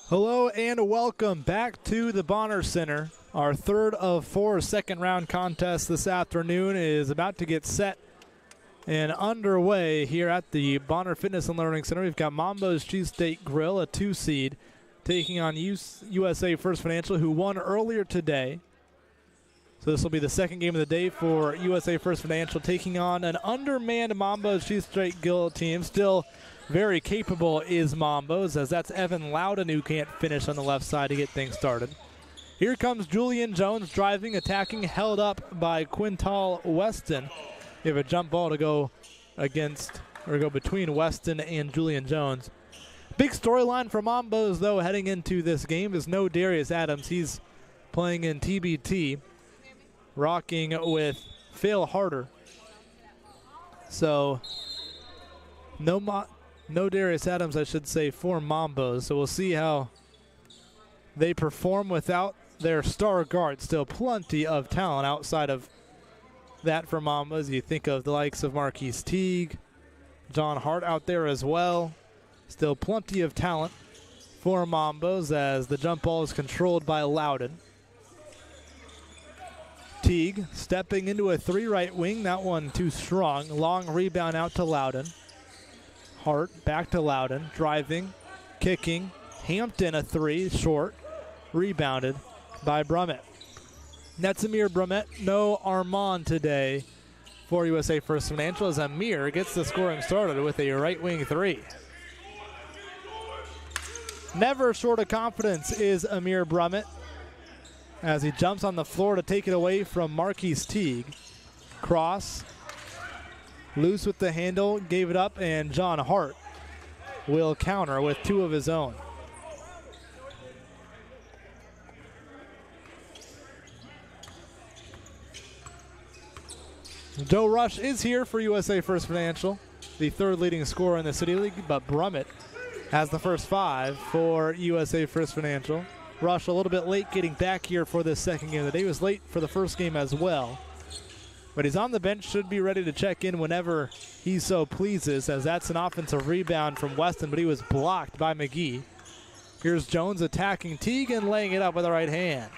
Hello and welcome back to the Bonner Center. Our third of four second-round contests this afternoon is about to get set and underway here at the Bonner Fitness and Learning Center. We've got Mambo's Cheesesteak Grill, a 2-seed, taking on USA First Financial, who won earlier today. So this will be the second game of the day for USA First Financial, taking on an undermanned Mambo's Cheesesteak Grill team. Still very capable is Mambo's, as that's Evan Loudon who can't finish on the left side to get things started. Here comes Julian Jones driving, attacking, held up by Quintal Weston. We have a jump ball to go against, or go between Weston and Julian Jones. Big storyline for Mambo's, though, heading into this game is no Darius Adams. He's playing in TBT, rocking with Phil Harder. So no Darius Adams, I should say, for Mambo's. So we'll see how they perform without their star guard. Still plenty of talent outside of that for Mambo's. You think of the likes of Marquise Teague, John Hart out there as well. Still plenty of talent for Mambo's as the jump ball is controlled by Loudon. Teague stepping into a 3 right wing. That one too strong. Long rebound out to Loudon. Hart back to Loudon, driving, kicking. Hampton a 3, short, rebounded by Brummett. That's Amir Brummett. No Armand today for USA First Financial, as Amir gets the scoring started with a right wing 3. Never short of confidence is Amir Brummett as he jumps on the floor to take it away from Marquise Teague. Cross. Loose with the handle, gave it up, and John Hart will counter with 2 of his own. Joe Rush is here for USA First Financial, the 3rd leading scorer in the City League, but Brummett has the first 5 for USA First Financial. Rush a little bit late getting back here for this second game of the day. He was late for the first game as well. But he's on the bench, should be ready to check in whenever he so pleases, as that's an offensive rebound from Weston, but he was blocked by McGee. Here's Jones attacking Teague and laying it up with the right hand.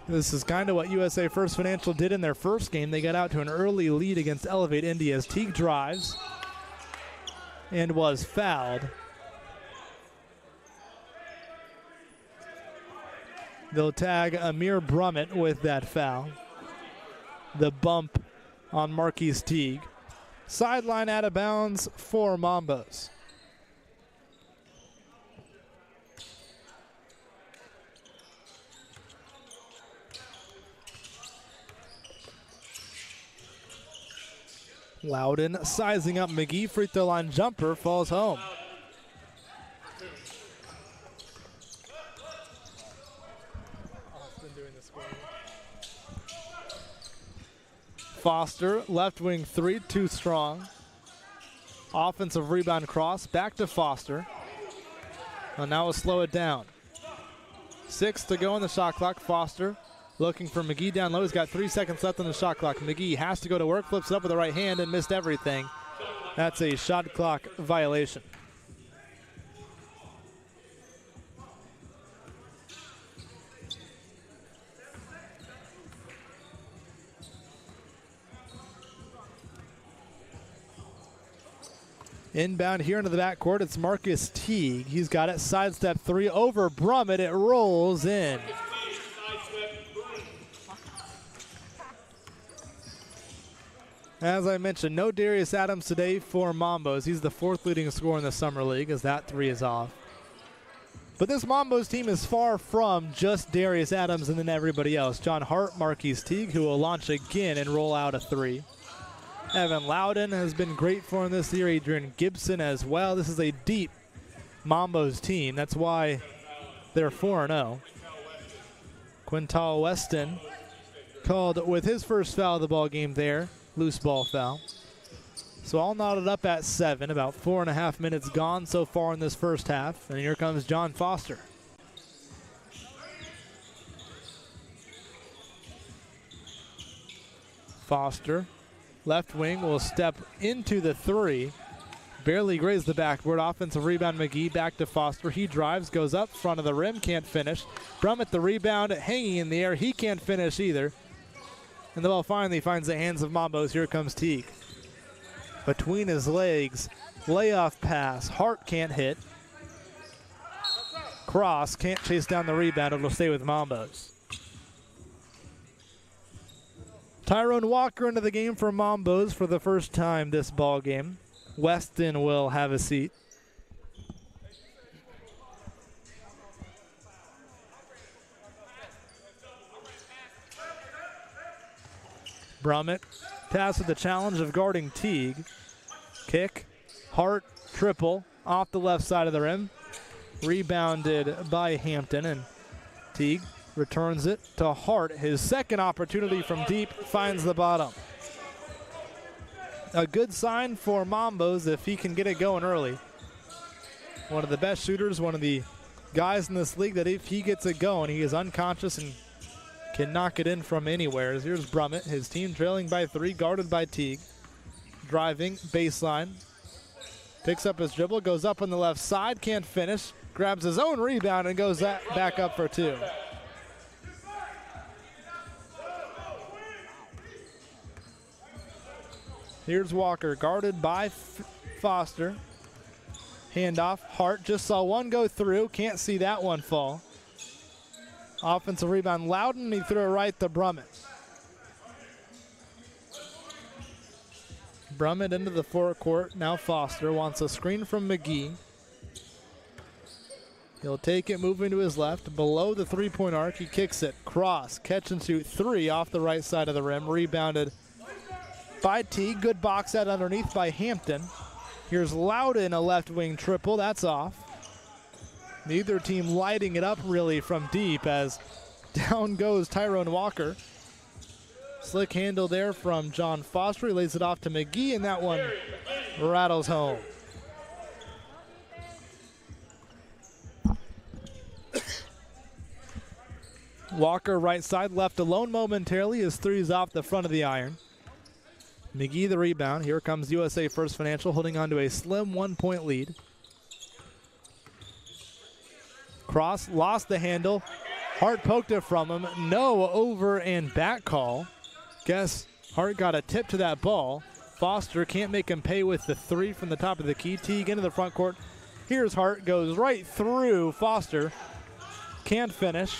This is kind of what USA First Financial did in their first game. They got out to an early lead against Elevate Indy as Teague drives and was fouled. They'll tag Amir Brummett with that foul. The bump on Marquise Teague. Sideline out of bounds for Mambo's. Loudon sizing up McGee. Free throw line jumper falls home. Foster, left wing 3, too strong. Offensive rebound cross, back to Foster. And now we'll slow it down. 6 to go on the shot clock. Foster looking for McGee down low. He's got 3 seconds left on the shot clock. McGee has to go to work, flips it up with the right hand and missed everything. That's a shot clock violation. Inbound here into the backcourt, it's Marcus Teague. He's got it, sidestep 3 over Brummett. It rolls in. As I mentioned, no Darius Adams today for Mambo's. He's the 4th leading scorer in the Summer League, as that 3 is off. But this Mambo's team is far from just Darius Adams and then everybody else. John Hart, Marquise Teague, who will launch again and roll out a 3. Evan Loudon has been great for him this year. Adrian Gibson as well. This is a deep Mambo's team. That's why they're 4-0. Quintal Weston called with his first foul of the ball game there. Loose ball foul. So all knotted up at 7. About 4.5 minutes gone so far in this first half. And here comes John Foster. Foster, left wing, will step into the 3. Barely grazed the backboard. Offensive rebound, McGee back to Foster. He drives, goes up front of the rim, can't finish. Brummett the rebound, hanging in the air. He can't finish either. And the ball finally finds the hands of Mambos. Here comes Teague. Between his legs, layoff pass. Hart can't hit. Cross can't chase down the rebound. It'll stay with Mambos. Tyrone Walker into the game for Mambos for the first time this ball game. Weston will have a seat. Brummett tasked with the challenge of guarding Teague. Kick, Hart, triple, off the left side of the rim. Rebounded by Hampton, and Teague returns it to Hart. His second opportunity from deep finds the bottom. A good sign for Mambos if he can get it going early. One of the best shooters, one of the guys in this league that if he gets it going, he is unconscious and can knock it in from anywhere. Here's Brummett, his team trailing by 3, guarded by Teague. Driving, baseline. Picks up his dribble, goes up on the left side, can't finish. Grabs his own rebound and goes back up for 2. Here's Walker, guarded by Foster. Handoff, Hart just saw one go through, can't see that one fall. Offensive rebound, Loudon, he threw it right to Brummett. Brummett into the forecourt, now Foster wants a screen from McGee. He'll take it, moving to his left, below the three-point arc, he kicks it, cross, catch and shoot 3 off the right side of the rim, rebounded by Teague. Good box out underneath by Hampton. Here's Loudon, a left wing triple. That's off. Neither team lighting it up really from deep as down goes Tyrone Walker. Slick handle there from John Foster. He lays it off to McGee, and that one rattles home. Walker right side, left alone momentarily. His three's off the front of the iron. McGee the rebound. Here comes USA First Financial holding on to a slim 1-point lead. Cross, lost the handle. Hart poked it from him. No over and back call. Guess Hart got a tip to that ball. Foster can't make him pay with the 3 from the top of the key. Teague into the front court. Here's Hart, goes right through Foster. Can't finish.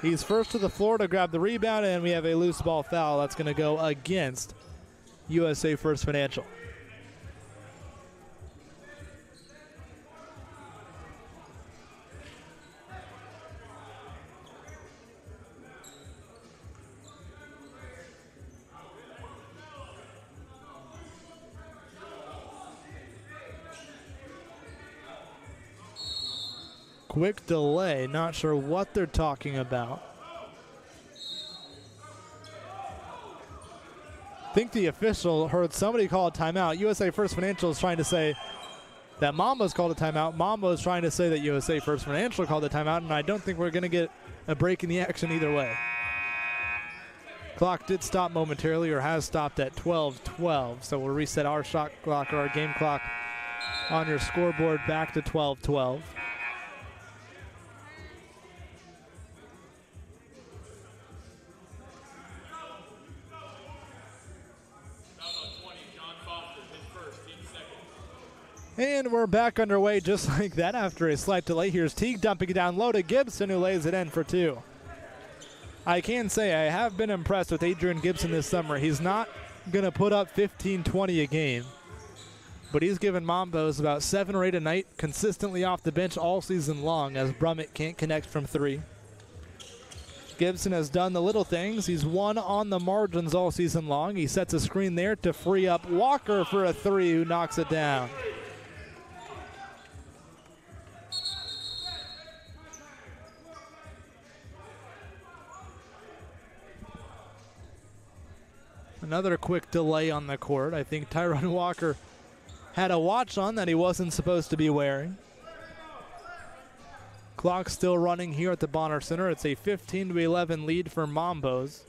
He's first to the floor to grab the rebound, and we have a loose ball foul that's going to go against USA First Financial. Quick delay, not sure what they're talking about. I think the official heard somebody call a timeout. USA First Financial is trying to say that Mambo's called a timeout. Mambo is trying to say that USA First Financial called a timeout, and I don't think we're going to get a break in the action either way. Clock did stop momentarily, or has stopped at 12:12, so we'll reset our shot clock or our game clock on your scoreboard back to 12:12. And we're back underway just like that after a slight delay. Here's Teague dumping it down low to Gibson, who lays it in for 2. I can say I have been impressed with Adrian Gibson this summer. He's not going to put up 15-20 a game, but he's given Mambos about 7 or 8 a night consistently off the bench all season long as Brummett can't connect from 3. Gibson has done the little things. He's won on the margins all season long. He sets a screen there to free up Walker for a 3, who knocks it down. Another quick delay on the court. I think Tyrone Walker had a watch on that he wasn't supposed to be wearing. Clock still running here at the Bonner Center. It's a 15-11 lead for Mambos.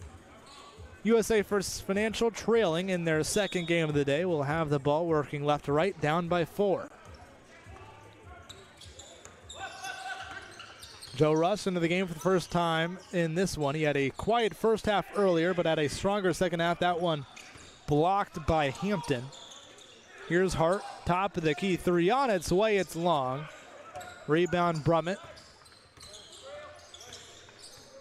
USA First Financial trailing in their second game of the day will have the ball working left to right, down by 4. Joe Rush into the game for the first time in this one. He had a quiet first half earlier, but had a stronger second half. That one blocked by Hampton. Here's Hart, top of the key three on its way. It's long. Rebound Brummett.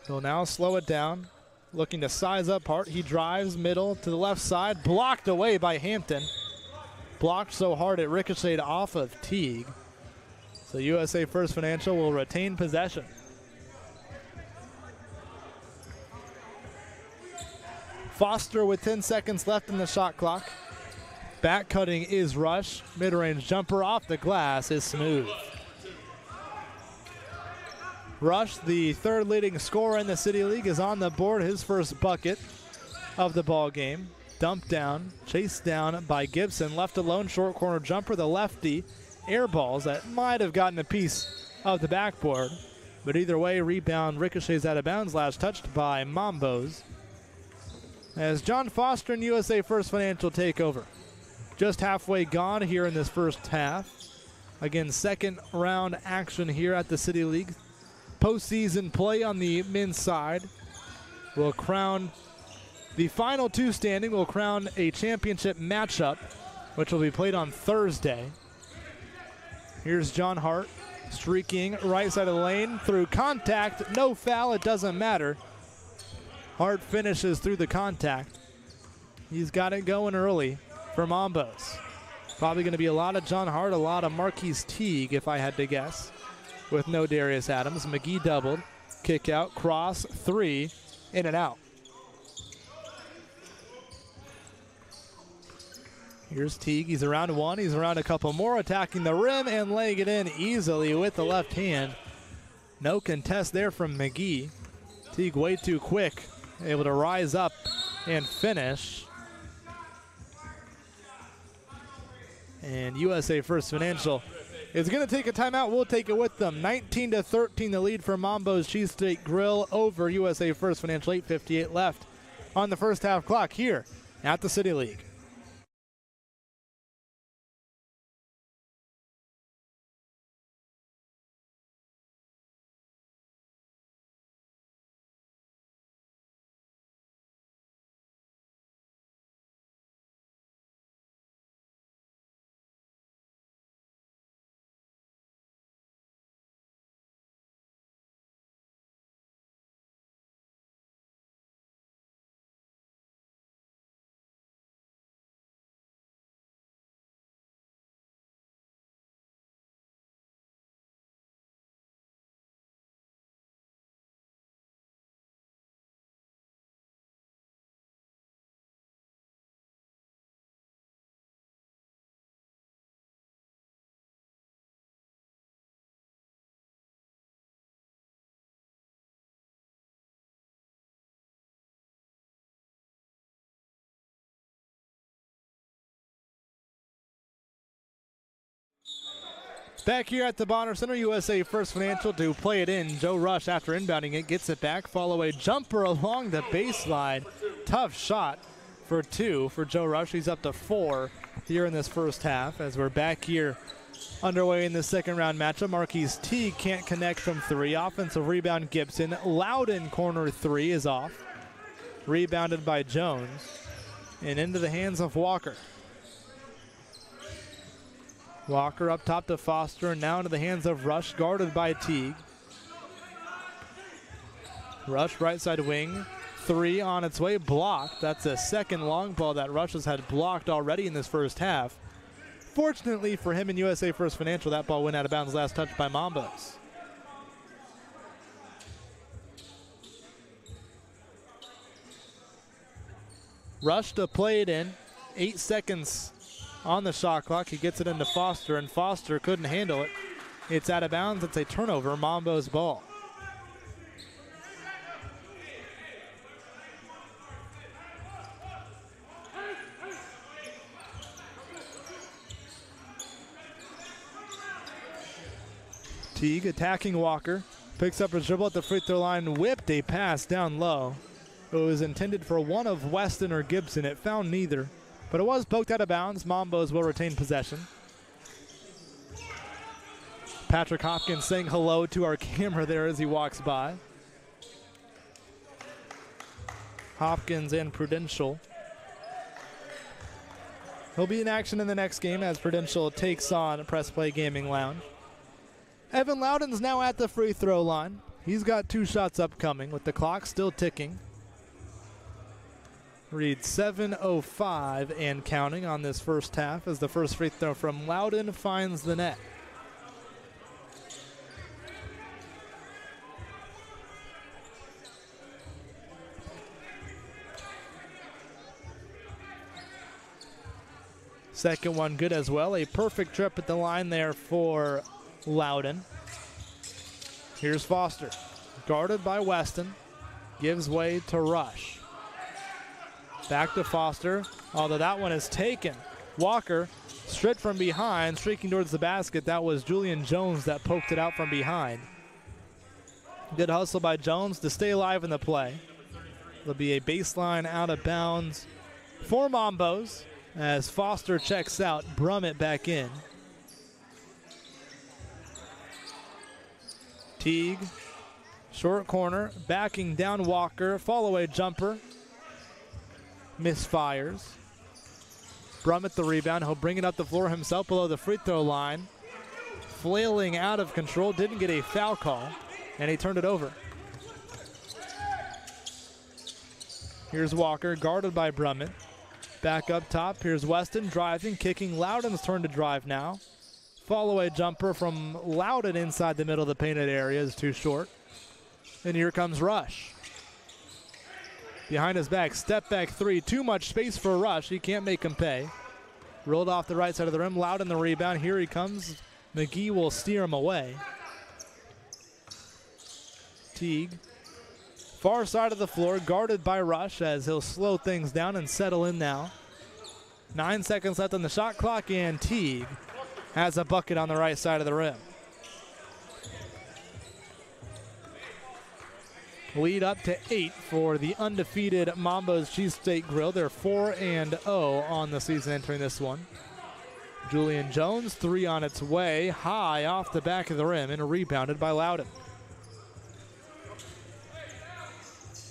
He'll now slow it down. Looking to size up Hart. He drives middle to the left side. Blocked away by Hampton. Blocked so hard it ricocheted off of Teague. So USA First Financial will retain possession. Foster with 10 seconds left in the shot clock. Back cutting is Rush. Mid-range jumper off the glass is smooth. Rush, the third leading scorer in the City League, is on the board. His first bucket of the ball game. Dumped down, chased down by Gibson. Left alone, short corner jumper. The lefty air balls that might have gotten a piece of the backboard. But either way, rebound ricochets out of bounds. Last touched by Mambos. As John Foster and USA First Financial take over. Just halfway gone here in this first half. Again, second round action here at the City League. Postseason play on the men's side will crown the final two standing, will crown a championship matchup, which will be played on Thursday. Here's John Hart streaking right side of the lane through contact. No foul, it doesn't matter. Hart finishes through the contact. He's got it going early for Mambos. Probably going to be a lot of John Hart, a lot of Marquise Teague, if I had to guess. With no Darius Adams. McGee doubled. Kick out, cross, three, in and out. Here's Teague. He's around one. He's around a couple more. Attacking the rim and laying it in easily with the left hand. No contest there from McGee. Teague way too quick. Able to rise up and finish. And USA First Financial is going to take a timeout. We'll take it with them. 19-13 the lead for Mambo's Cheesesteak Grill over USA First Financial. 8:58 left on the first half clock here at the City League. Back here at the Bonner Center, USA First Financial to play it in. Joe Rush, after inbounding it, gets it back. Follow a jumper along the baseline. Tough shot for two for Joe Rush. He's up to 4 here in this first half as we're back here underway in the second round matchup. Marquise Teague can't connect from 3. Offensive rebound Gibson. Loudon corner 3 is off. Rebounded by Jones. And into the hands of Walker. Walker up top to Foster, and now into the hands of Rush, guarded by Teague. Rush right side wing, 3 on its way, blocked. That's a second long ball that Rush has had blocked already in this first half. Fortunately for him and USA First Financial, that ball went out of bounds, last touch by Mambos. Rush to play it in, 8 seconds on the shot clock. He gets it into Foster, and Foster couldn't handle it. It's out of bounds. It's a turnover. Mambo's ball. Teague attacking Walker. Picks up a dribble at the free throw line. Whipped a pass down low. It was intended for one of Weston or Gibson. It found neither, but it was poked out of bounds. Mambos will retain possession. Patrick Hopkins saying hello to our camera there as he walks by. Hopkins and Prudential. He'll be in action in the next game as Prudential takes on Press Play Gaming Lounge. Evan Loudon's now at the free throw line. He's got 2 shots upcoming with the clock still ticking. Reads 7:05 and counting on this first half as the first free throw from Loudon finds the net. Second one good as well. A perfect trip at the line there for Loudon. Here's Foster. Guarded by Weston. Gives way to Rush. Back to Foster, although that one is taken. Walker, straight from behind, streaking towards the basket. That was Julian Jones that poked it out from behind. Good hustle by Jones to stay alive in the play. There'll be a baseline out of bounds for Mambos as Foster checks out. Brummett back in. Teague, short corner, backing down Walker. Fall away jumper. Misfires. Brummett the rebound. He'll bring it up the floor himself below the free throw line. Flailing out of control. Didn't get a foul call. And he turned it over. Here's Walker, guarded by Brummett. Back up top. Here's Weston driving, kicking. Loudon's turn to drive now. Fall away jumper from Loudon inside the middle of the painted area is too short. And here comes Rush. Behind his back, step back 3. Too much space for Rush. He can't make him pay. Rolled off the right side of the rim. Loudon the rebound. Here he comes. McGee will steer him away. Teague. Far side of the floor, guarded by Rush as he'll slow things down and settle in now. 9 seconds left on the shot clock, and Teague has a bucket on the right side of the rim. Lead up to 8 for the undefeated Mambo's Cheesesteak Grill. They're 4-0 on the season entering this one. Julian Jones, 3 on its way, high off the back of the rim and rebounded by Loudon.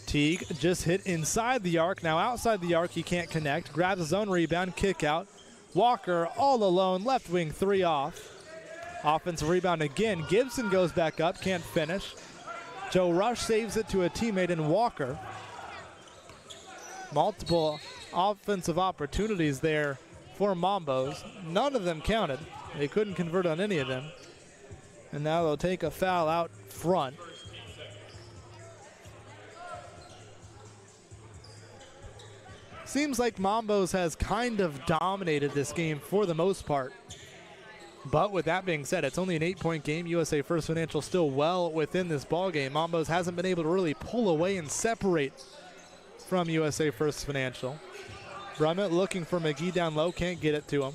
Teague just hit inside the arc. Now outside the arc, he can't connect. Grabs his own rebound, kick out. Walker all alone, left wing 3 off. Offensive rebound again. Gibson goes back up, can't finish. Joe Rush saves it to a teammate in Walker. Multiple offensive opportunities there for Mambos. None of them counted. They couldn't convert on any of them. And now they'll take a foul out front. Seems like Mambos has kind of dominated this game for the most part. But with that being said, it's only an 8-point game. USA First Financial still well within this ball game. Mambos hasn't been able to really pull away and separate from USA First Financial. Brummett looking for McGee down low, can't get it to him.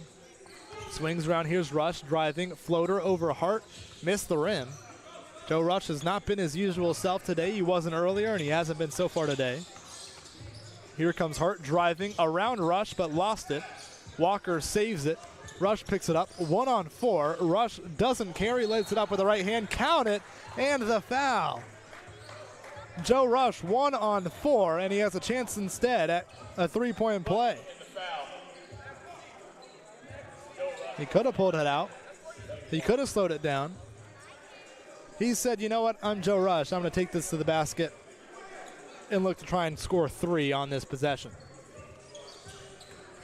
Swings around, here's Rush driving, floater over Hart, missed the rim. Joe Rush has not been his usual self today. He wasn't earlier, and he hasn't been so far today. Here comes Hart driving around Rush, but lost it. Walker saves it. Rush picks it up, 1-on-4. Rush doesn't carry, lays it up with the right hand, count it, and the foul. Joe Rush 1-on-4, and he has a chance instead at a 3-point play. He could have pulled it out. He could have slowed it down. He said, you know what, I'm Joe Rush. I'm going to take this to the basket and look to try and score 3 on this possession.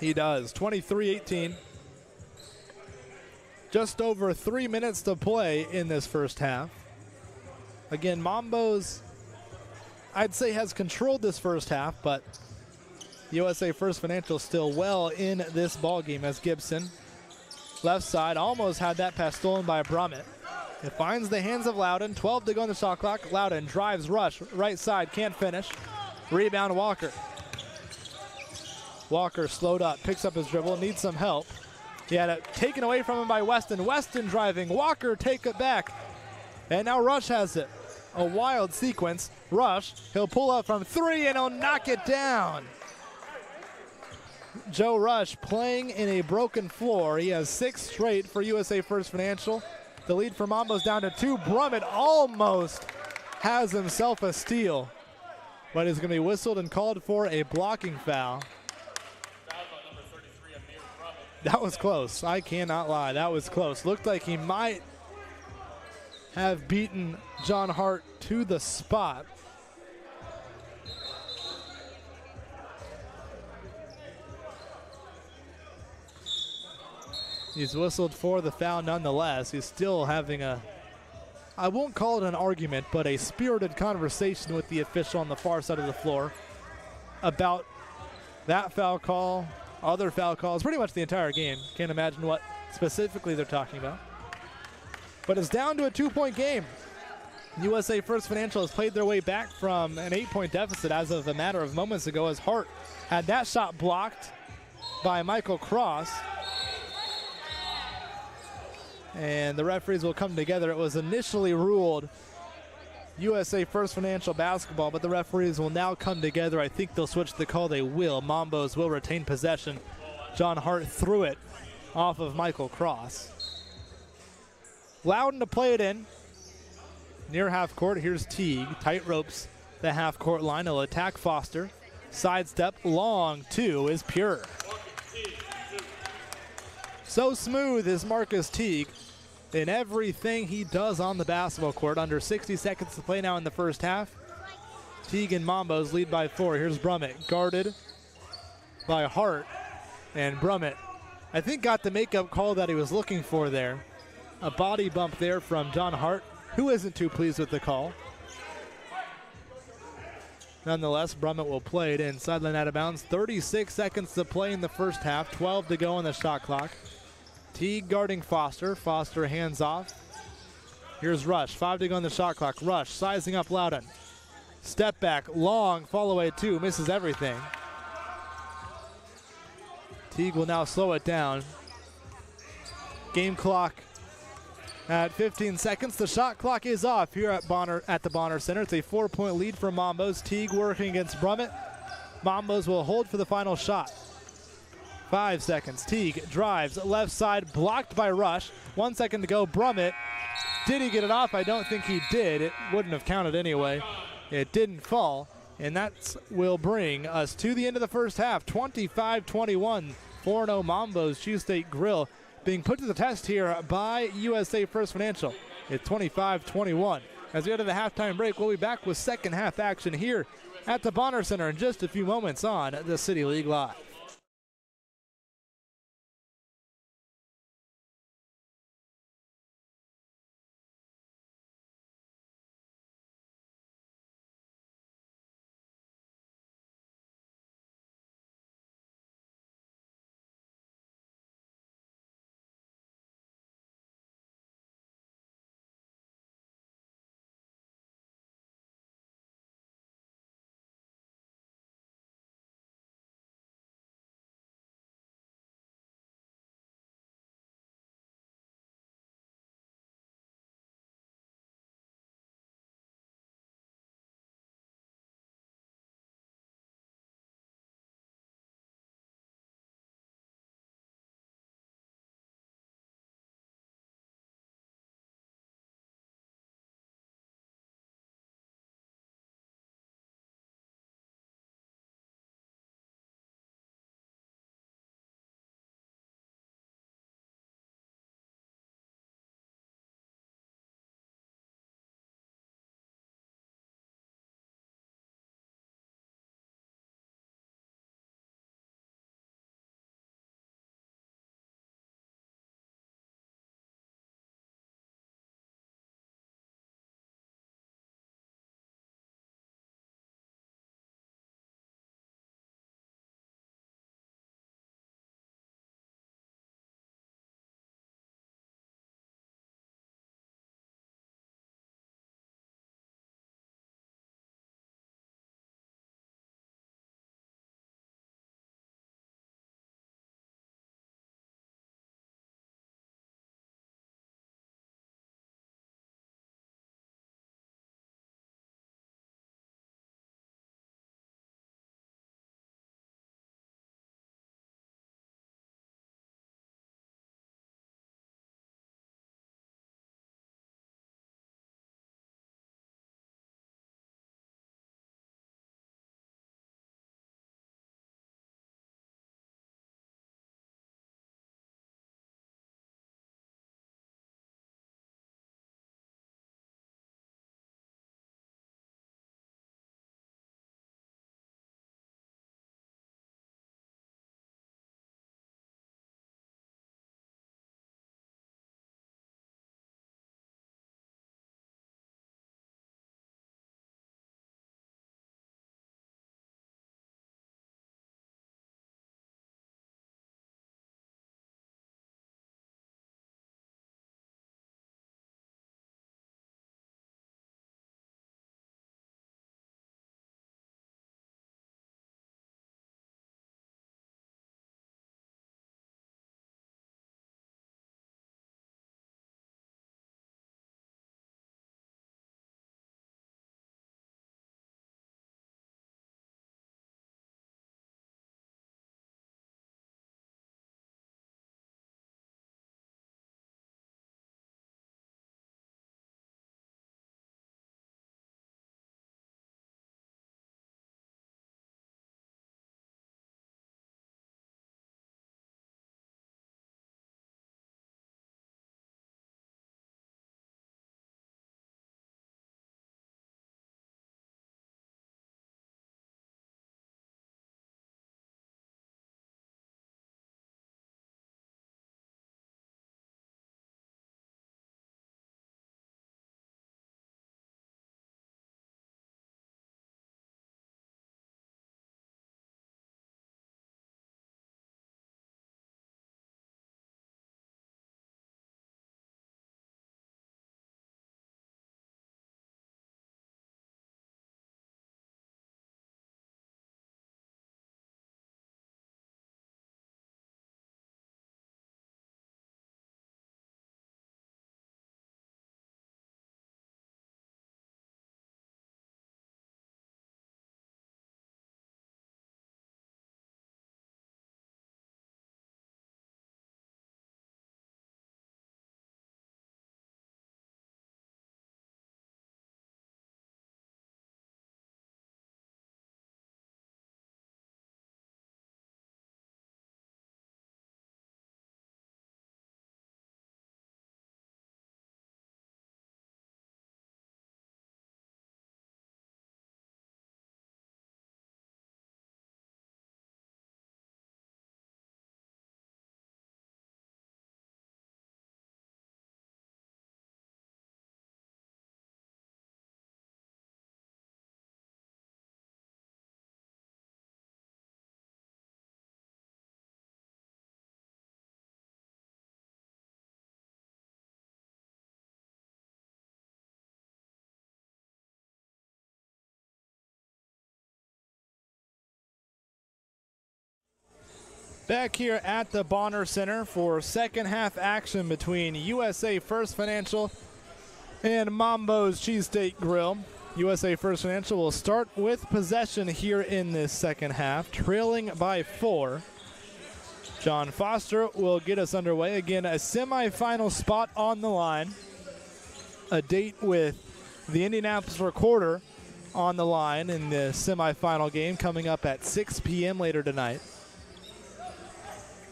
He does, 23-18. Just over 3 minutes to play in this first half. Again, Mambos, I'd say, has controlled this first half, but USA First Financial still well in this ball game as Gibson, left side, almost had that pass stolen by Brummett. It finds the hands of Loudon, 12 to go on the shot clock. Loudon drives, Rush, right side, can't finish. Rebound, Walker. Walker slowed up, picks up his dribble, needs some help. He had it taken away from him by Weston. Weston driving, Walker take it back. And now Rush has it. a wild sequence. Rush, he'll pull up from 3 and he'll knock it down. Joe Rush playing in a broken floor. He has 6 straight for USA First Financial. The lead for Mambo's down to 2. Brummett almost has himself a steal, but is going to be whistled and called for a blocking foul. That was close. I cannot lie. That was close. Looked like he might have beaten John Hart to the spot. He's whistled for the foul nonetheless. He's still having I won't call it an argument, but a spirited conversation with the official on the far side of the floor about that foul call, other foul calls, pretty much the entire game. Can't imagine what specifically they're talking about. But it's down to a 2-point game. USA First Financial has played their way back from an 8-point deficit as of a matter of moments ago, as Hart had that shot blocked by Michael Cross. And the referees will come together. It was initially ruled USA First Financial basketball, but the referees will now come together. I think they'll switch the call. They will. Mambos will retain possession. John Hart threw it off of Michael Cross. Loudon to play it in. Near half court, here's Teague. Tight ropes the half court line. He'll attack Foster. Sidestep, long 2 is pure. So smooth is Marcus Teague in everything he does on the basketball court. Under 60 seconds to play now in the first half. Teague and Mambos lead by 4. Here's Brummett, guarded by Hart. And Brummett, I think, got the makeup call that he was looking for there. A body bump there from John Hart, who isn't too pleased with the call. Nonetheless, Brummett will play it in. Sideline out of bounds. 36 seconds to play in the first half. 12 to go on the shot clock. Teague guarding Foster. Foster hands off. Here's Rush. 5 to go on the shot clock. Rush sizing up Loudon. Step back. Long. Fall away 2. Misses everything. Teague will now slow it down. Game clock at 15 seconds. The shot clock is off here at the Bonner Center. It's a 4-point lead for Mambos. Teague working against Brummett. Mambos will hold for the final shot. 5 seconds. Teague drives left side, blocked by Rush. 1 second to go. Brummett, did he get it off? I don't think he did. It wouldn't have counted anyway. It didn't fall, and that will bring us to the end of the first half. 25-21, 4-0 Mambo's Cheesesteak Grill being put to the test here by USA First Financial. It's 25-21. As we go to the halftime break, we'll be back with second half action here at the Bonner Center in just a few moments on the City League Live. Back here at the Bonner Center for second half action between USA First Financial and Mambo's Cheesesteak Grill. USA First Financial will start with possession here in this second half, trailing by 4. John Foster will get us underway. Again, a semifinal spot on the line. A date with the Indianapolis Recorder on the line in the semifinal game coming up at 6 p.m. later tonight.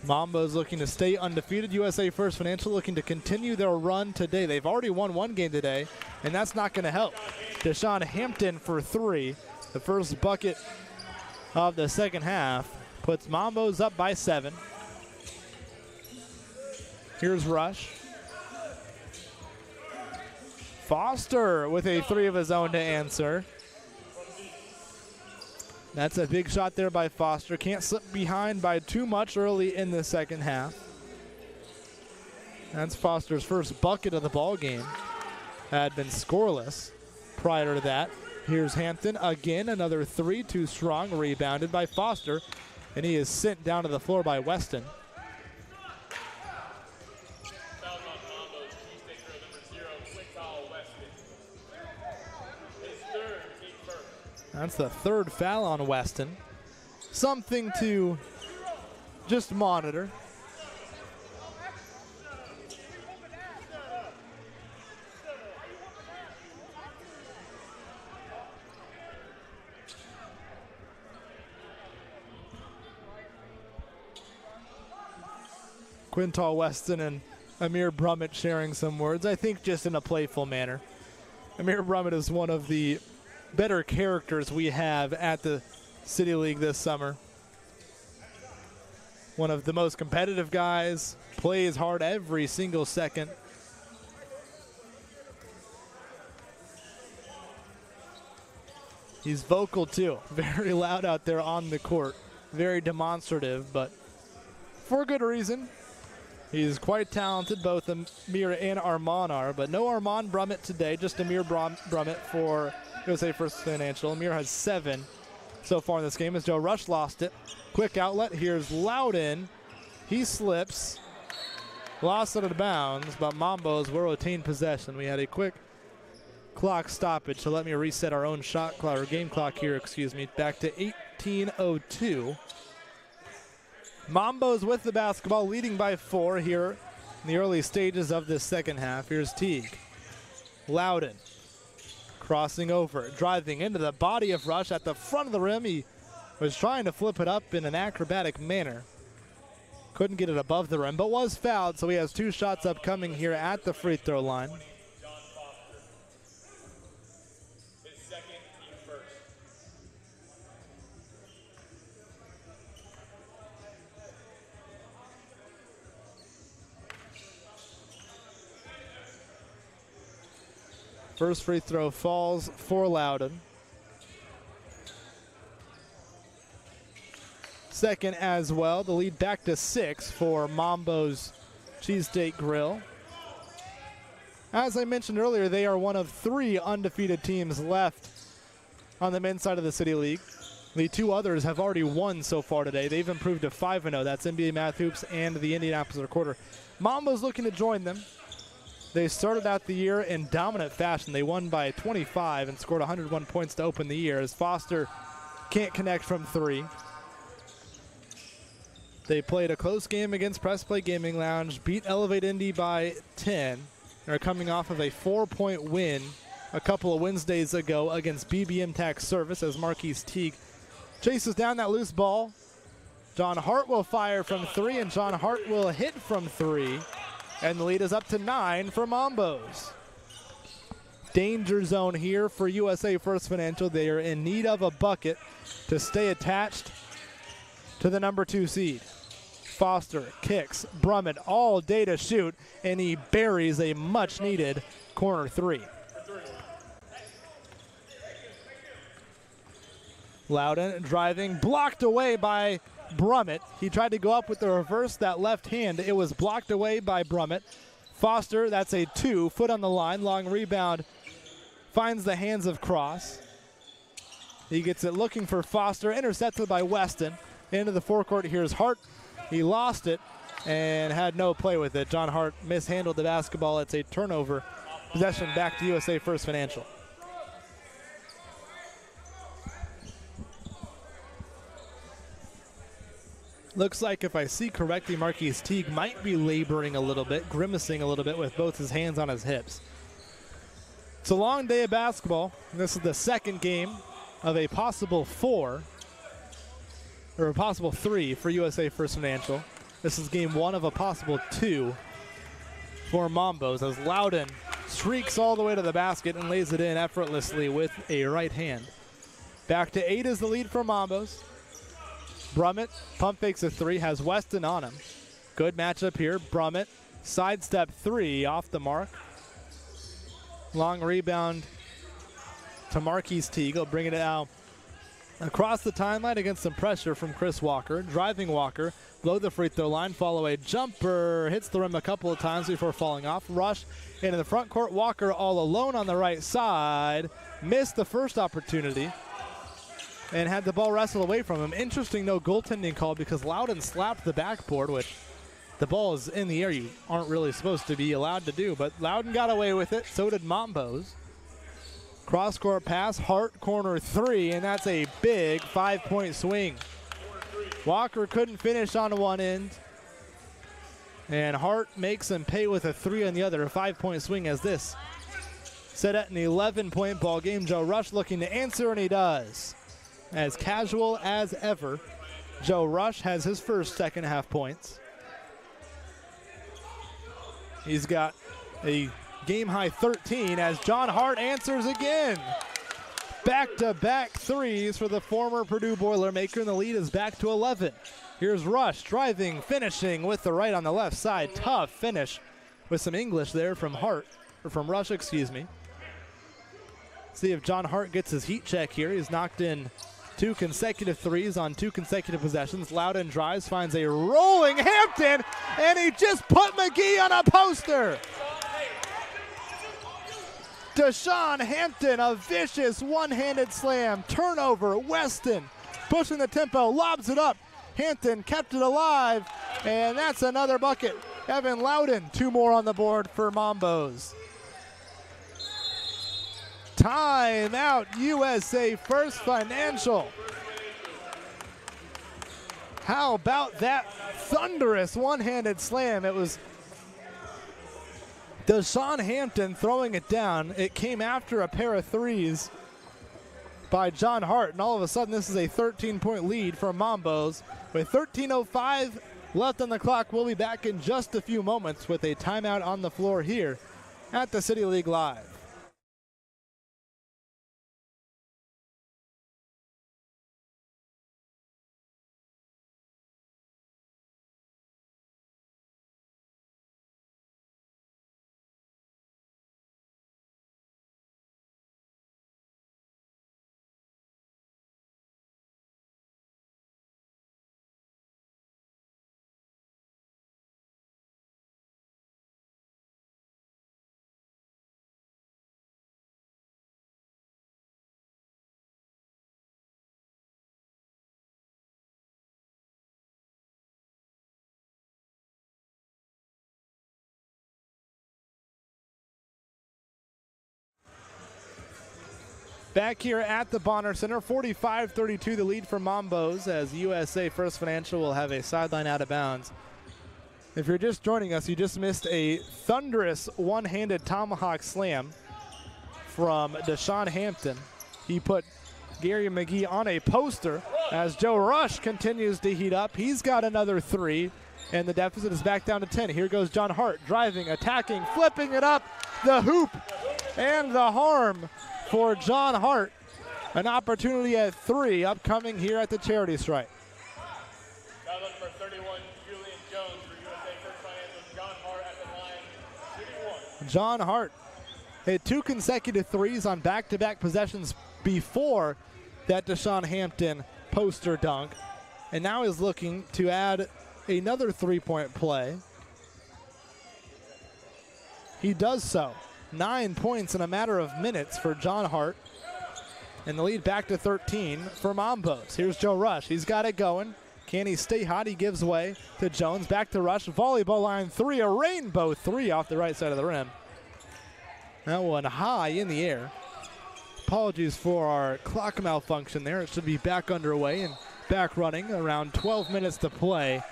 Mambo's looking to stay undefeated. USA First Financial looking to continue their run today. They've already won one game today, and that's not going to help. Deshaun Hampton for 3. The first bucket of the second half puts Mambo's up by 7. Here's Rush. Foster with a 3 of his own to answer. That's a big shot there by Foster. Can't slip behind by too much early in the second half. That's Foster's first bucket of the ball game. Had been scoreless prior to that. Here's Hampton again, another 3, too strong, rebounded by Foster, and he is sent down to the floor by Weston. That's the third foul on Weston. Something to just monitor. Quintal Weston and Amir Brummett sharing some words, I think just in a playful manner. Amir Brummett is one of the better characters we have at the City League this summer. One of the most competitive guys, plays hard every single second. He's vocal too, very loud out there on the court, very demonstrative, but for good reason. He's quite talented, both Amir and Armand are, but no Armand Brummett today, just Amir Brummett for USA First Financial. Amir has 7 so far in this game as Joe Rush lost it. Quick outlet, here's Loudon. He slips, lost it out of bounds, but Mambo's will retain possession. We had a quick clock stoppage, so let me reset our own shot clock, or game clock here, excuse me, back to 18:02. Mambo's with the basketball, leading by 4 here in the early stages of this second half. Here's Teague. Loudon crossing over, driving into the body of Rush at the front of the rim. He was trying to flip it up in an acrobatic manner. Couldn't get it above the rim, but was fouled, so he has 2 shots upcoming here at the free throw line. First free throw falls for Loudon. Second as well. The lead back to 6 for Mambo's Cheesesteak Grill. As I mentioned earlier, they are one of 3 undefeated teams left on the men's side of the City League. The 2 others have already won so far today. They've improved to 5-0. That's NBA Math Hoops and the Indianapolis Recorder. Mambo's looking to join them. They started out the year in dominant fashion. They won by 25 and scored 101 points to open the year as Foster can't connect from 3. They played a close game against Press Play Gaming Lounge, beat Elevate Indy by 10. They're coming off of a 4-point win a couple of Wednesdays ago against BBM Tax Service as Marquise Teague chases down that loose ball. John Hart will fire from 3, and John Hart will hit from 3. And the lead is up to 9 for Mambo's. Danger zone here for USA First Financial. They are in need of a bucket to stay attached to the number 2 seed. Foster kicks, Brummett all day to shoot, and he buries a much-needed corner 3. Loudon driving, blocked away by Brummett. He tried to go up with the reverse, that left hand. It was blocked away by Brummett. Foster, that's a 2, foot on the line, long rebound, finds the hands of Cross. He gets it looking for Foster, intercepted by Weston. Into the forecourt, here's Hart. He lost it and had no play with it. John Hart mishandled the basketball. It's a turnover. Possession back to USA First Financial. Looks like, if I see correctly, Marquise Teague might be laboring a little bit, grimacing a little bit with both his hands on his hips. It's a long day of basketball. This is the second game of a possible 4, or a possible 3 for USA First Financial. This is game 1 of a possible 2 for Mambos, as Loudon streaks all the way to the basket and lays it in effortlessly with a right hand. Back to 8 is the lead for Mambos. Brummett pump fakes a 3, has Weston on him. Good matchup here. Brummett, sidestep 3 off the mark. Long rebound to Marquise Teague. He'll bring it out across the timeline against some pressure from Chris Walker. Driving Walker, below the free throw line, follow a jumper, hits the rim a couple of times before falling off. Rush into the front court. Walker all alone on the right side. Missed the first opportunity and had the ball wrestled away from him. Interesting no goaltending call because Loudon slapped the backboard, which the ball is in the air. You aren't really supposed to be allowed to do, but Loudon got away with it. So did Mambos. Cross-court pass, Hart corner 3, and that's a big 5-point swing. Walker couldn't finish on one end, and Hart makes him pay with a 3 on the other. A 5-point swing as this set at an 11-point ball game. Joe Rush looking to answer, and he does. As casual as ever, Joe Rush has his first second half points. He's got a game-high 13 as John Hart answers again. Back-to-back threes for the former Purdue Boilermaker, and the lead is back to 11. Here's Rush driving, finishing with the right on the left side. Tough finish with some English there from Rush, excuse me. See if John Hart gets his heat check here. He's knocked in 2 consecutive threes on 2 consecutive possessions. Loudon drives, finds a rolling Hampton, and he just put McGee on a poster. Deshaun Hampton, a vicious one-handed slam. Turnover, Weston pushing the tempo, lobs it up. Hampton kept it alive, and that's another bucket. Evan Loudon, 2 more on the board for Mambos. Timeout, USA First Financial. How about that thunderous one-handed slam? It was Deshaun Hampton throwing it down. It came after a pair of threes by John Hart, and all of a sudden this is a 13-point lead for Mambos. With 13:05 left on the clock, we'll be back in just a few moments with a timeout on the floor here at the City League Live. Back here at the Bonner Center, 45-32 the lead for Mambos, as USA First Financial will have a sideline out of bounds. If you're just joining us, you just missed a thunderous one-handed tomahawk slam from Deshaun Hampton. He put Gary McGee on a poster as Joe Rush continues to heat up. He's got another 3, and the deficit is back down to 10. Here goes John Hart, driving, attacking, flipping it up, the hoop, and the harm for John Hart. An opportunity at 3 upcoming here at the charity stripe. Foul number 31, Julian Jones for USA First Financial. John Hart at the line, shooting 1. John Hart hit 2 consecutive threes on back-to-back possessions before that Deshaun Hampton poster dunk, and now he's looking to add another 3-point play. He does so. 9 points in a matter of minutes for John Hart, and the lead back to 13 for Mambos. Here's Joe Rush. He's got it going. Can he stay hot? He gives way to Jones. Back to Rush. Volleyball line three. A rainbow three off the right side of the rim. That one high in the air. Apologies for our clock malfunction there. It should be back underway and back running. Around 12 minutes to play,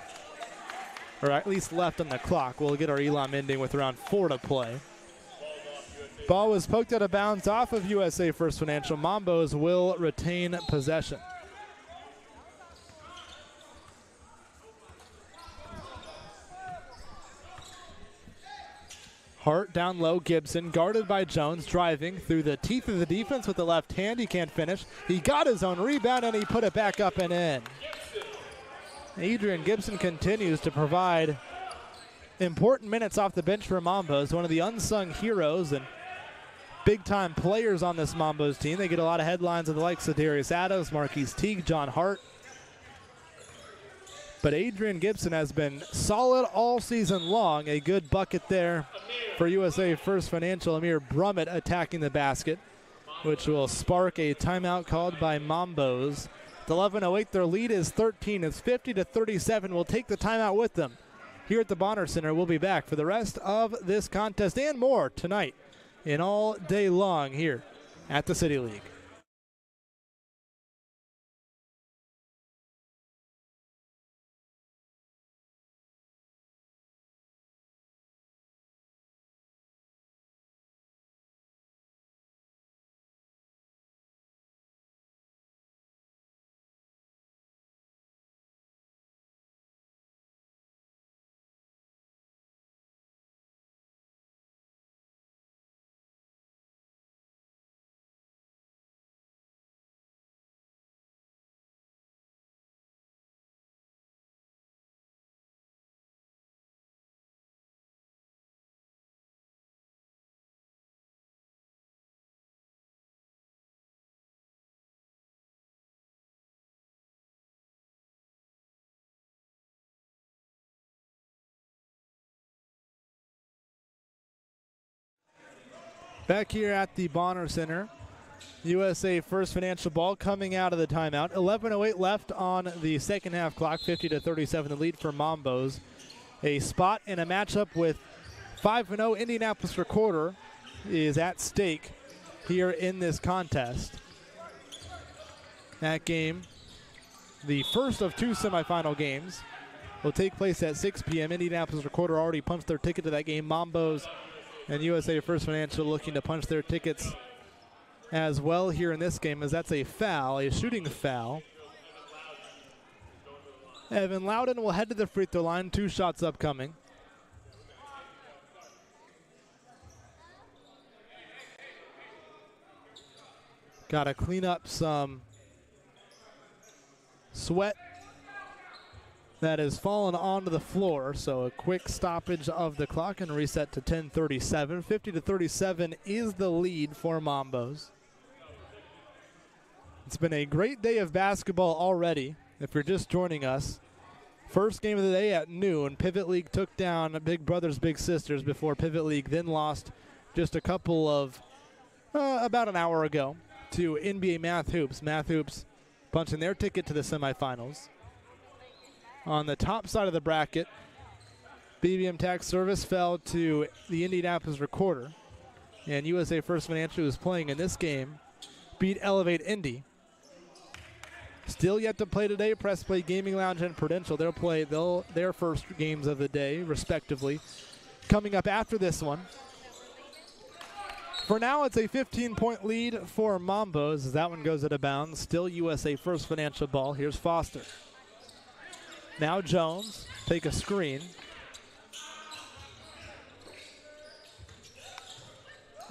or at least left on the clock. We'll get our Elam ending with around 4 to play. Ball was poked out of bounds off of USA First Financial. Mambos will retain possession. Hart down low, Gibson guarded by Jones, driving through the teeth of the defense with the left hand. He can't finish. He got his own rebound and he put it back up and in. Adrian Gibson continues to provide important minutes off the bench for Mambos, one of the unsung heroes and big-time players on this Mambos team. They get a lot of headlines of the likes of Darius Adams, Marquise Teague, John Hart. But Adrian Gibson has been solid all season long. A good bucket there for USA First Financial. Amir Brummett attacking the basket, which will spark a timeout called by Mambos. At 11:08, their lead is 13. It's 50-37. We'll take the timeout with them. Here at the Bonner Center, we'll be back for the rest of this contest and more tonight and all day long here at the City League. Back here at the Bonner Center, USA First Financial ball coming out of the timeout. 11:08 left on the second half clock, 50-37 the lead for Mambos. A spot in a matchup with 5-0 Indianapolis Recorder is at stake here in this contest. That game, the first of 2 semifinal games, will take place at 6 p.m. Indianapolis Recorder already punched their ticket to that game. Mambos and USA First Financial looking to punch their tickets as well here in this game, as that's a foul, a shooting foul. Evan Loudon will head to the free throw line. 2 shots upcoming. Got to clean up some sweat that has fallen onto the floor, so a quick stoppage of the clock and reset to 10:37. 50-37 is the lead for Mambos. It's been a great day of basketball already. If you're just joining us, first game of the day at noon, Pivot League took down Big Brothers Big Sisters before Pivot League then lost just a couple of, about an hour ago to NBA Math Hoops. Math Hoops punching their ticket to the semifinals. On the top side of the bracket, BBM Tax Service fell to the Indianapolis Recorder, and USA First Financial, who's playing in this game, beat Elevate Indy. Still yet to play today, Press Play Gaming Lounge and Prudential. They'll play their first games of the day, respectively, coming up after this one. For now, it's a 15-point lead for Mambos as that one goes out of bounds. Still USA First Financial ball. Here's Foster. Now Jones, take a screen.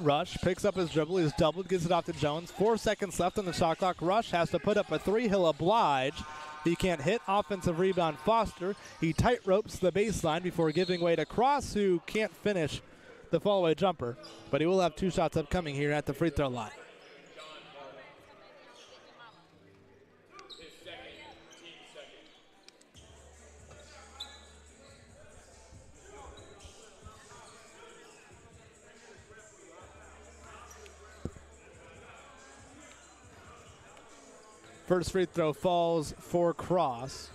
Rush picks up his dribble. He's doubled, gives it off to Jones. 4 seconds left on the shot clock. Rush has to put up a 3. He'll oblige. He can't hit. Offensive rebound, Foster. He tight ropes the baseline before giving way to Cross, who can't finish the fall-away jumper. But he will have 2 shots upcoming here at the free throw line. First free throw falls for Cross.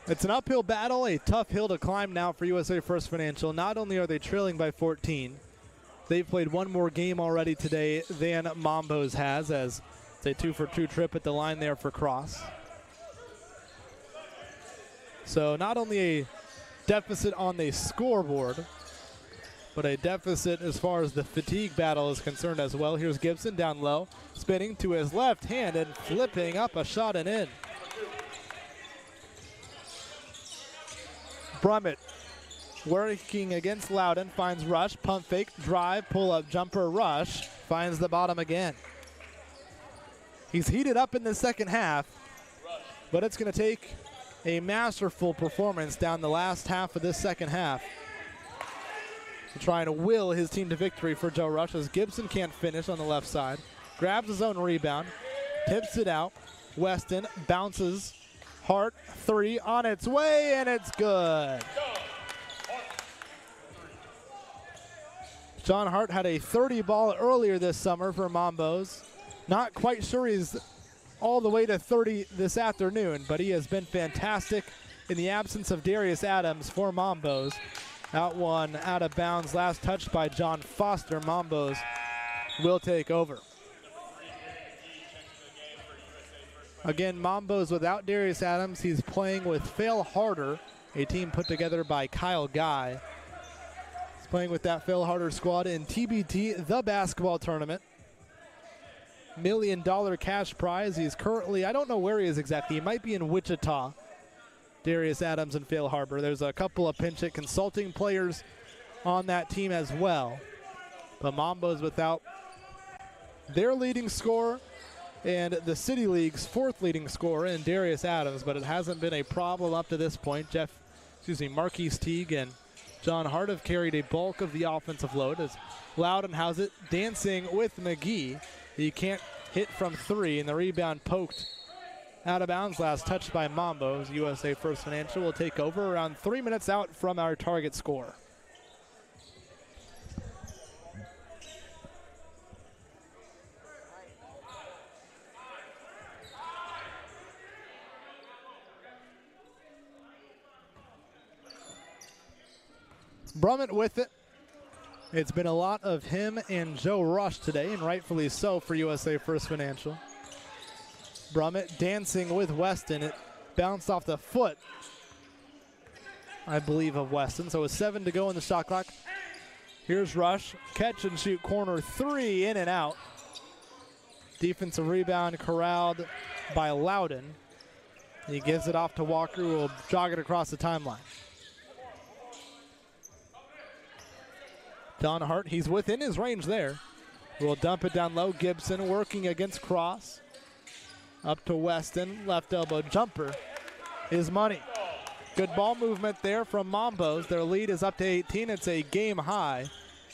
It's an uphill battle, a tough hill to climb now for USA First Financial. Not only are they trailing by 14, they've played one more game already today than Mambo's has, as it's a 2-for-2 trip at the line there for Cross. So not only a deficit on the scoreboard, but a deficit as far as the fatigue battle is concerned as well. Here's Gibson down low, spinning to his left hand and flipping up a shot and in. Brummett working against Loudon, finds Rush, pump fake, drive, pull-up jumper, Rush, finds the bottom again. He's heated up in the second half, but it's going to take a masterful performance down the last half of this second half to try and will his team to victory for Joe Rush, as Gibson can't finish on the left side. Grabs his own rebound, tips it out. Weston bounces. Hart, three on its way, and it's good. John Hart had a 30 ball earlier this summer for Mambos. Not quite sure he's all the way to 30 this afternoon, but he has been fantastic in the absence of Darius Adams for Mambos. Out one, out of bounds, last touched by John Foster. Mambos will take over. Again, Mambo's without Darius Adams. He's playing with Phil Harder, a team put together by Kyle Guy. He's playing with that Phil Harder squad in TBT, the basketball tournament. $1 million cash prize. He's currently, I don't know where he is exactly. He might be in Wichita. Darius Adams and Phil Harder. There's a couple of pinch hit consulting players on that team as well. But Mambo's without their leading scorer and the City League's fourth leading scorer in Darius Adams, but it hasn't been a problem up to this point. Marquise Teague and John Hart have carried a bulk of the offensive load, as Loudon has it dancing with McGee. He can't hit from three, and the rebound poked out of bounds, last touched by Mambo. As USA First Financial will take over around 3 minutes out from our target score. Brummett with it. It's been a lot of him and Joe Rush today, and rightfully so for USA First Financial. Brummett dancing with Weston. It bounced off the foot, I believe, of Weston. So with 7 to go in the shot clock. Here's Rush. Catch and shoot corner three, in and out. Defensive rebound corralled by Loudon. He gives it off to Walker, who will jog it across the timeline. John Hart, he's within his range there. Will dump it down low. Gibson working against Cross. Up to Weston, left elbow jumper is money. Good ball movement there from Mambos. Their lead is up to 18. It's a game high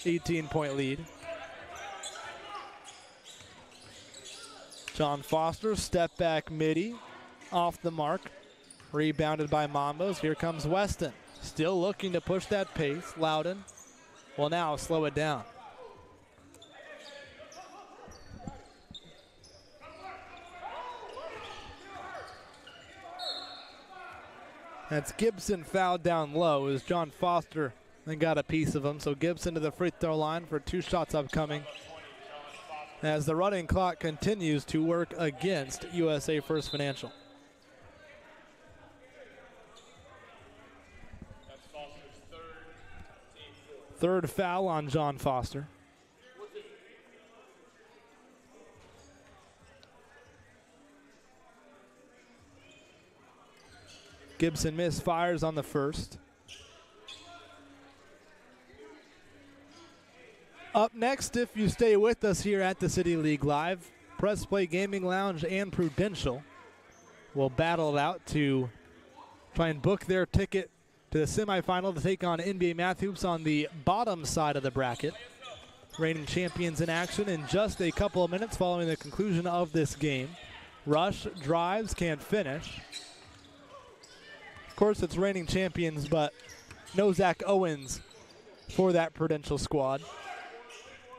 18-point lead. John Foster, step back midi, off the mark. Rebounded by Mambos. Here comes Weston. Still looking to push that pace. Loudon will now slow it down. That's Gibson fouled down low as John Foster then got a piece of him. So Gibson to the free throw line for 2 shots upcoming, as the running clock continues to work against USA First Financial. Third foul on John Foster. Gibson misfires on the first. Up next, if you stay with us here at the City League Live, Press Play Gaming Lounge and Prudential will battle it out to try and book their ticket to the semifinal to take on NBA Math Hoops on the bottom side of the bracket. Reigning champions in action in just a couple of minutes following the conclusion of this game. Rush drives, can't finish. Of course, it's reigning champions, but no Zach Owens for that Prudential squad.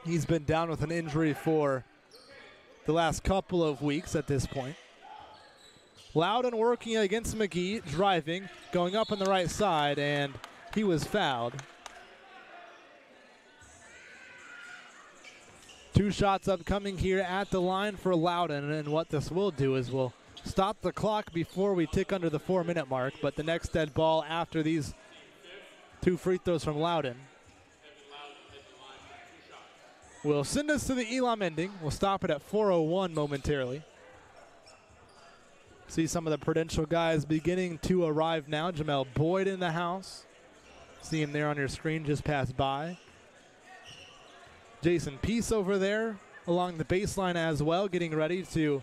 He's been down with an injury for the last couple of weeks at this point. Loudon working against McGee, driving, going up on the right side, and he was fouled. 2 shots upcoming here at the line for Loudon, and what this will do is we'll stop the clock before we tick under the 4-minute mark, but the next dead ball after these 2 free throws from Loudon will send us to the Elam ending. We'll stop it at 4:01 momentarily. See some of the Prudential guys beginning to arrive now. Jamel Boyd in the house. See him there on your screen, just passed by. Jason Peace over there along the baseline as well, getting ready to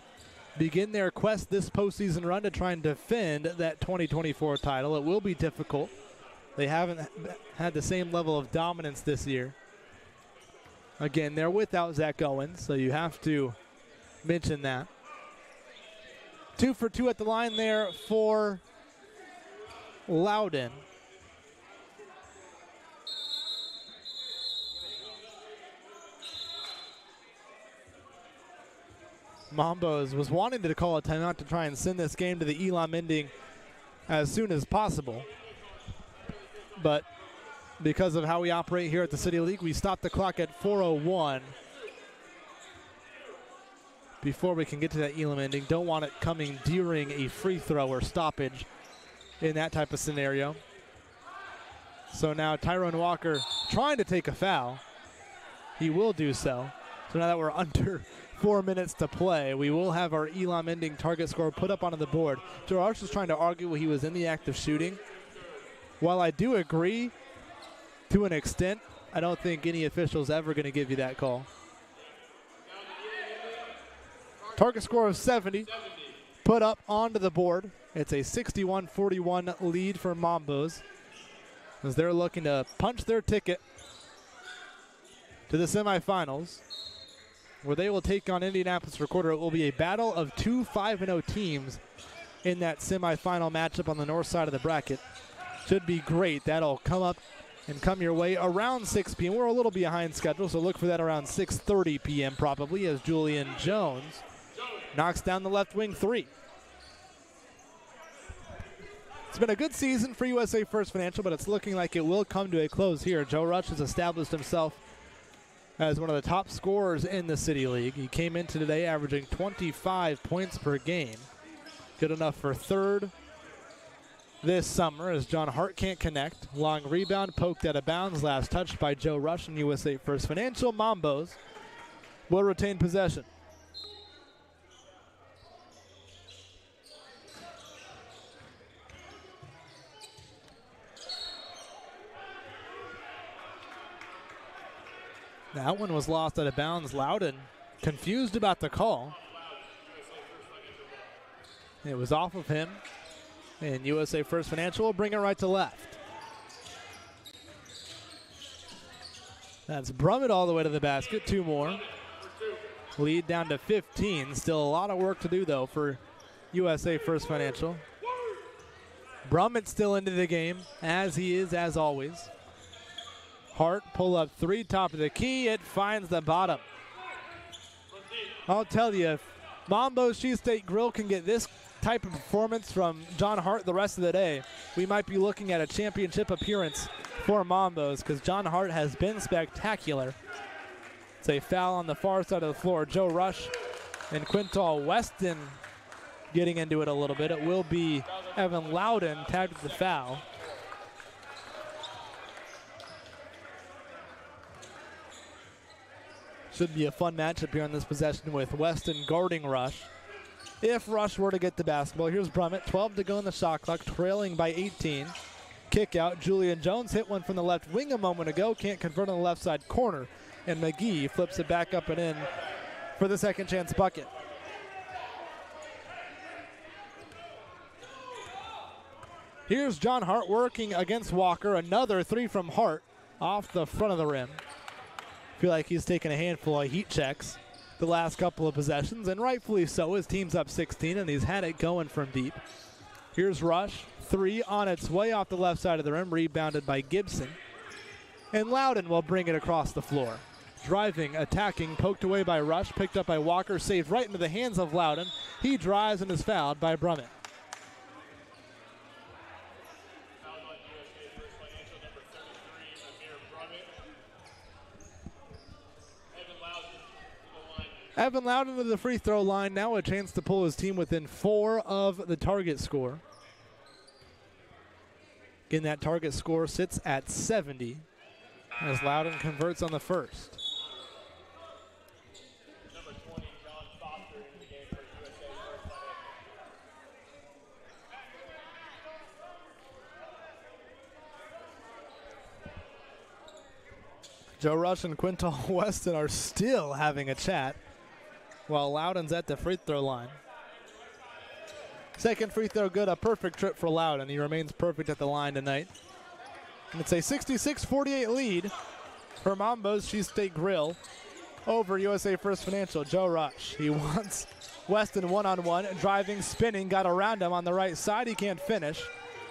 begin their quest this postseason run to try and defend that 2024 title. It will be difficult. They haven't had the same level of dominance this year. Again, they're without Zach Owens, so you have to mention that. 2 for 2 at the line there for Loudon. Mambo was wanting to call a timeout to try and send this game to the Elam ending as soon as possible. But because of how we operate here at the City League, we stop the clock at 4:01 before we can get to that Elam ending. Don't want it coming during a free throw or stoppage in that type of scenario. So now Tyrone Walker trying to take a foul. He will do so. So now that we're under 4 minutes to play, we will have our Elam ending target score put up onto the board. Joe Arch was trying to argue he was in the act of shooting. While I do agree to an extent, I don't think any official's ever going to give you that call. Target score of 70 put up onto the board. It's a 61-41 lead for Mambos as they're looking to punch their ticket to the semifinals, where they will take on Indianapolis Recorder. It will be a battle of 2 5-0 teams in that semifinal matchup on the north side of the bracket. Should be great. That'll come up and come your way around 6 p.m. We're a little behind schedule, so look for that around 6:30 p.m. probably, as Julian Jones knocks down the left wing 3. It's been a good season for USA First Financial, but it's looking like it will come to a close here. Joe Rush has established himself as one of the top scorers in the City League. He came into today averaging 25 points per game. Good enough for 3rd this summer as John Hart can't connect. Long rebound poked out of bounds. Last touched by Joe Rush and USA First Financial. Mambos will retain possession. That one was lost out of bounds. Loudon confused about the call. It was off of him, and USA First Financial will bring it right to left. That's Brummett all the way to the basket. 2 more. Lead down to 15. Still a lot of work to do, though, for USA First Financial. Brummett still into the game, as he is, as always. Hart, pull up 3, top of the key. It finds the bottom. I'll tell you, if Mambo's Cheesesteak Grill can get this type of performance from John Hart the rest of the day, we might be looking at a championship appearance for Mambos, because John Hart has been spectacular. It's a foul on the far side of the floor. Joe Rush and Quintal Weston getting into it a little bit. It will be Evan Loudon tagged with the foul. Should be a fun matchup here on this possession with Weston guarding Rush. If Rush were to get the basketball, here's Brummett. 12 to go in the shot clock, trailing by 18. Kick out. Julian Jones hit one from the left wing a moment ago. Can't convert on the left side corner. And McGee flips it back up and in for the second chance bucket. Here's John Hart working against Walker. Another 3 from Hart off the front of the rim. Feel like he's taken a handful of heat checks the last couple of possessions, and rightfully so. His team's up 16, and he's had it going from deep. Here's Rush. 3 on its way off the left side of the rim, rebounded by Gibson. And Loudon will bring it across the floor. Driving, attacking, poked away by Rush, picked up by Walker, saved right into the hands of Loudon. He drives and is fouled by Brummett. Evan Loudon to the free throw line. Now a chance to pull his team within 4 of the target score. Again, that target score sits at 70 as Loudon converts on the first. Number 20, John Foster, into the game for USA First Financial. Joe Rush and Quintal Weston are still having a chat while Loudon's at the free throw line. Second free throw good, a perfect trip for Loudon. He remains perfect at the line tonight. And it's a 66-48 lead for Mambo's Cheesesteak Grill over USA First Financial. Joe Rush, he wants Weston one-on-one, driving, spinning, got around him on the right side. He can't finish.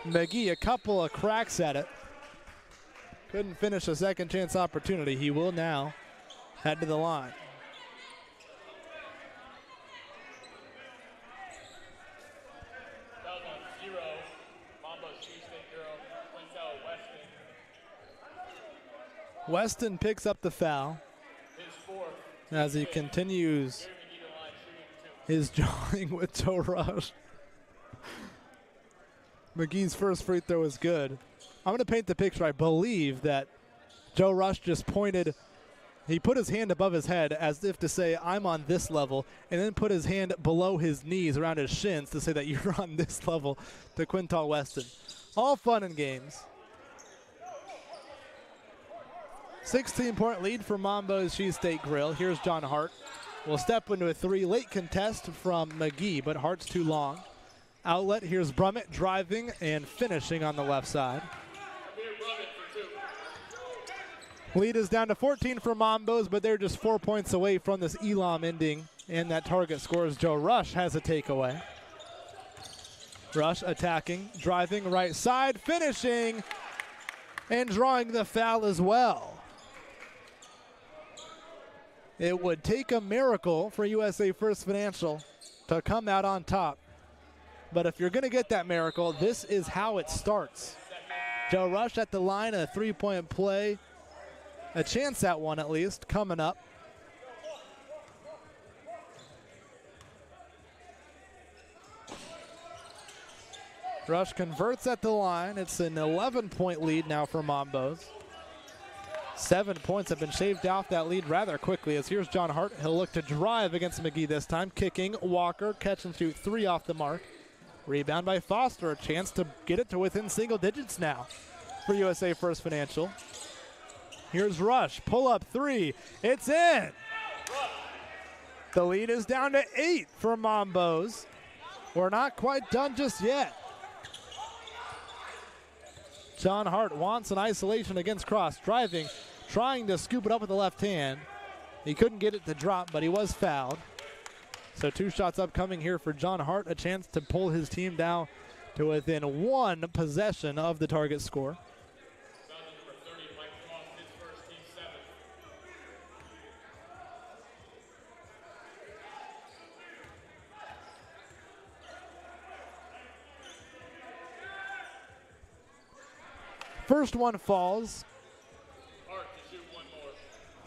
McGee, a couple of cracks at it. Couldn't finish a second chance opportunity. He will now head to the line. Weston picks up the foul as he continues his jawing with Joe Rush. McGee's first free throw is good. I'm going to paint the picture. I believe that Joe Rush just pointed. He put his hand above his head as if to say, I'm on this level, and then put his hand below his knees around his shins to say that you're on this level to Quintal Weston. All fun and games. 16-point lead for Mambo's Cheesesteak Grill. Here's John Hart. Will step into a 3. Late contest from McGee, but Hart's too long. Outlet, here's Brummett driving and finishing on the left side. Lead is down to 14 for Mambo's, but they're just 4 points away from this Elam ending, and that target scores. Joe Rush has a takeaway. Rush attacking, driving right side, finishing, and drawing the foul as well. It would take a miracle for USA First Financial to come out on top. But if you're going to get that miracle, this is how it starts. Joe Rush at the line, a 3-point play. A chance at one at least coming up. Rush converts at the line. It's an 11-point lead now for Mambo's. 7 points have been shaved off that lead rather quickly as here's John Hart. He'll look to drive against McGee this time. Kicking, Walker, catch and shoot 3 off the mark. Rebound by Foster, a chance to get it to within single digits now for USA First Financial. Here's Rush, pull up 3, it's in. The lead is down to 8 for Mambo's. We're not quite done just yet. John Hart wants an isolation against Cross, driving, trying to scoop it up with the left hand. He couldn't get it to drop, but he was fouled. So 2 shots upcoming here for John Hart, a chance to pull his team down to within 1 possession of the target score. First one falls.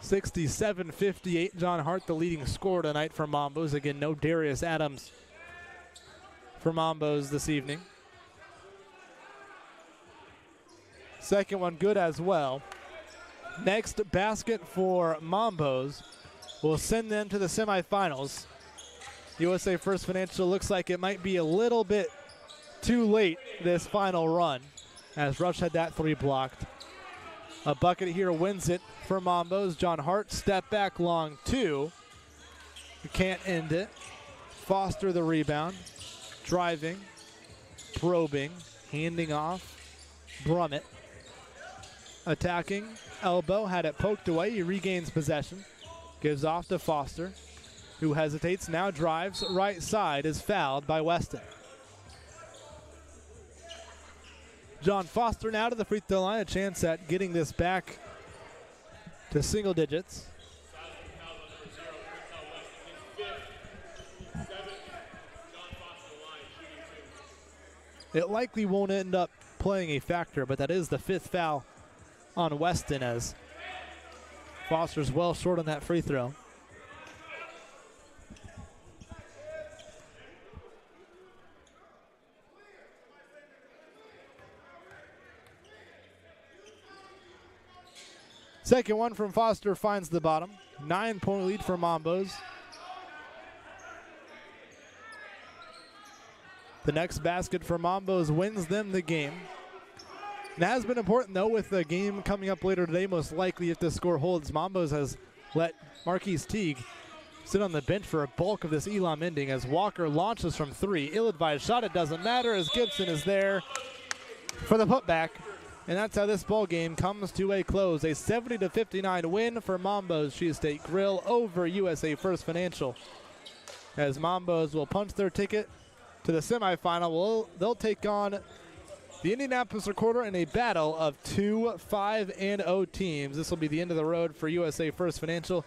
67-58. John Hart, the leading scorer tonight for Mambo's. Again, no Darius Adams for Mambo's this evening. Second one good as well. Next basket for Mambo's will send them to the semifinals. USA First Financial looks like it might be a little bit too late this final run, as Rush had that 3 blocked. A bucket here wins it for Mambo's. John Hart, step back long 2. You can't end it. Foster the rebound. Driving, probing, handing off. Brummett. Attacking, elbow, had it poked away. He regains possession. Gives off to Foster, who hesitates, now drives. Right side is fouled by Weston. John Foster now to the free throw line, a chance at getting this back to single digits. It likely won't end up playing a factor, but that is the 5th foul on Weston as Foster's well short on that free throw. Second one from Foster finds the bottom. 9-point lead for Mambos. The next basket for Mambos wins them the game. It has been important, though, with the game coming up later today. Most likely, if the score holds, Mambos has let Marquise Teague sit on the bench for a bulk of this Elam ending as Walker launches from 3. Ill-advised shot. It doesn't matter as Gibson is there for the putback. And that's how this ball game comes to a close. A 70-59 win for Mambo's Cheesesteak Grill over USA First Financial. As Mambos will punch their ticket to the semifinal, they'll take on the Indianapolis Recorder in a battle of 2 5-0 teams. This will be the end of the road for USA First Financial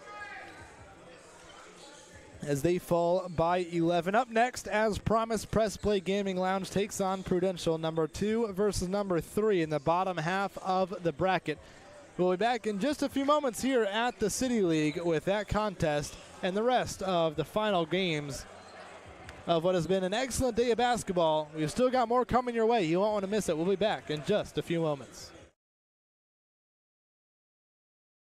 as they fall by 11. Up next, as promised, Press Play Gaming Lounge takes on Prudential, number 2 versus number 3 in the bottom half of the bracket. We'll be back in just a few moments here at the City League with that contest and the rest of the final games of what has been an excellent day of basketball. We've still got more coming your way. You won't want to miss it. We'll be back in just a few moments.